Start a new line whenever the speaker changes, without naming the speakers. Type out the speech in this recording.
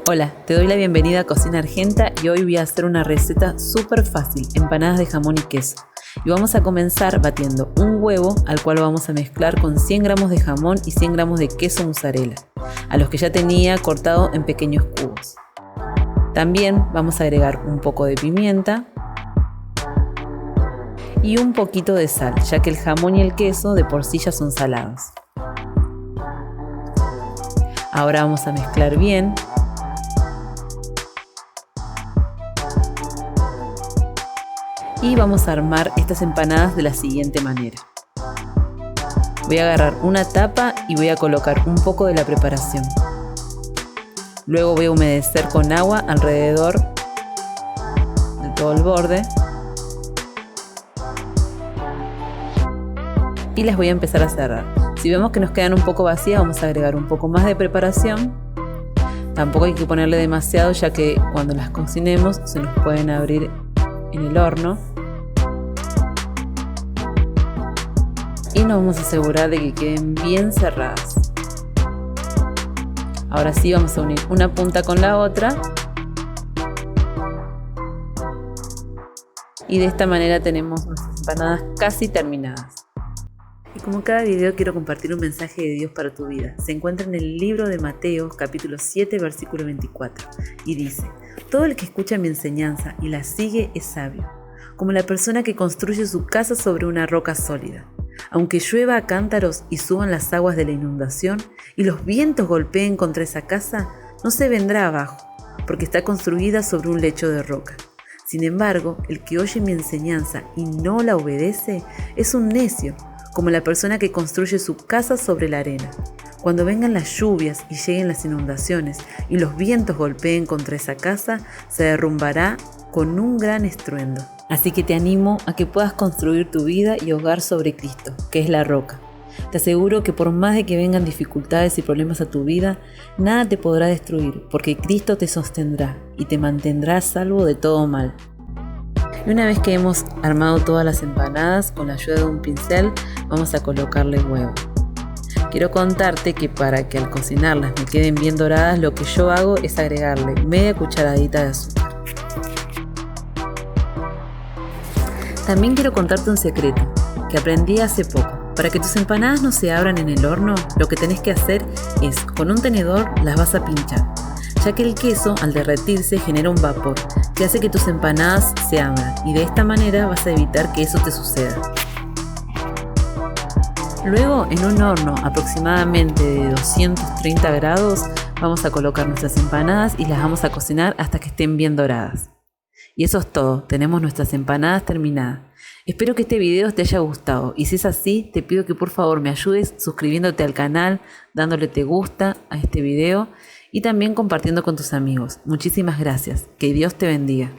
Hola, te doy la bienvenida a Cocina Argenta y hoy voy a hacer una receta súper fácil, empanadas de jamón y queso. Y vamos a comenzar batiendo un huevo al cual vamos a mezclar con 100 gramos de jamón y 100 gramos de queso mozzarella, a los que ya tenía cortado en pequeños cubos. También vamos a agregar un poco de pimienta y un poquito de sal, ya que el jamón y el queso de por sí ya son salados. Ahora vamos a mezclar bien. Y vamos a armar estas empanadas de la siguiente manera. Voy a agarrar una tapa y voy a colocar un poco de la preparación. Luego voy a humedecer con agua alrededor de todo el borde. Y las voy a empezar a cerrar. Si vemos que nos quedan un poco vacías, vamos a agregar un poco más de preparación. Tampoco hay que ponerle demasiado, ya que cuando las cocinemos se nos pueden abrir en el horno. Y nos vamos a asegurar de que queden bien cerradas. Ahora sí vamos a unir una punta con la otra. Y de esta manera tenemos nuestras empanadas casi terminadas. Y como cada video quiero compartir un mensaje de Dios para tu vida. Se encuentra en el libro de Mateo, capítulo 7, versículo 24. Y dice: todo el que escucha mi enseñanza y la sigue es sabio, como la persona que construye su casa sobre una roca sólida. Aunque llueva a cántaros y suban las aguas de la inundación y los vientos golpeen contra esa casa, no se vendrá abajo, porque está construida sobre un lecho de roca. Sin embargo, el que oye mi enseñanza y no la obedece es un necio, como la persona que construye su casa sobre la arena. Cuando vengan las lluvias y lleguen las inundaciones y los vientos golpeen contra esa casa, se derrumbará con un gran estruendo. Así que te animo a que puedas construir tu vida y hogar sobre Cristo, que es la roca. Te aseguro que por más de que vengan dificultades y problemas a tu vida, nada te podrá destruir, porque Cristo te sostendrá y te mantendrá a salvo de todo mal. Y una vez que hemos armado todas las empanadas, con la ayuda de un pincel vamos a colocarle huevo. Quiero contarte que para que al cocinarlas me queden bien doradas, lo que yo hago es agregarle media cucharadita de azúcar. También quiero contarte un secreto que aprendí hace poco. Para que tus empanadas no se abran en el horno, lo que tenés que hacer es, con un tenedor las vas a pinchar, ya que el queso al derretirse genera un vapor que hace que tus empanadas se abran, y de esta manera vas a evitar que eso te suceda. Luego, en un horno aproximadamente de 230 grados, vamos a colocar nuestras empanadas y las vamos a cocinar hasta que estén bien doradas. Y eso es todo, tenemos nuestras empanadas terminadas. Espero que este video te haya gustado, y si es así, te pido que por favor me ayudes suscribiéndote al canal, dándole te gusta a este video y también compartiendo con tus amigos. Muchísimas gracias, que Dios te bendiga.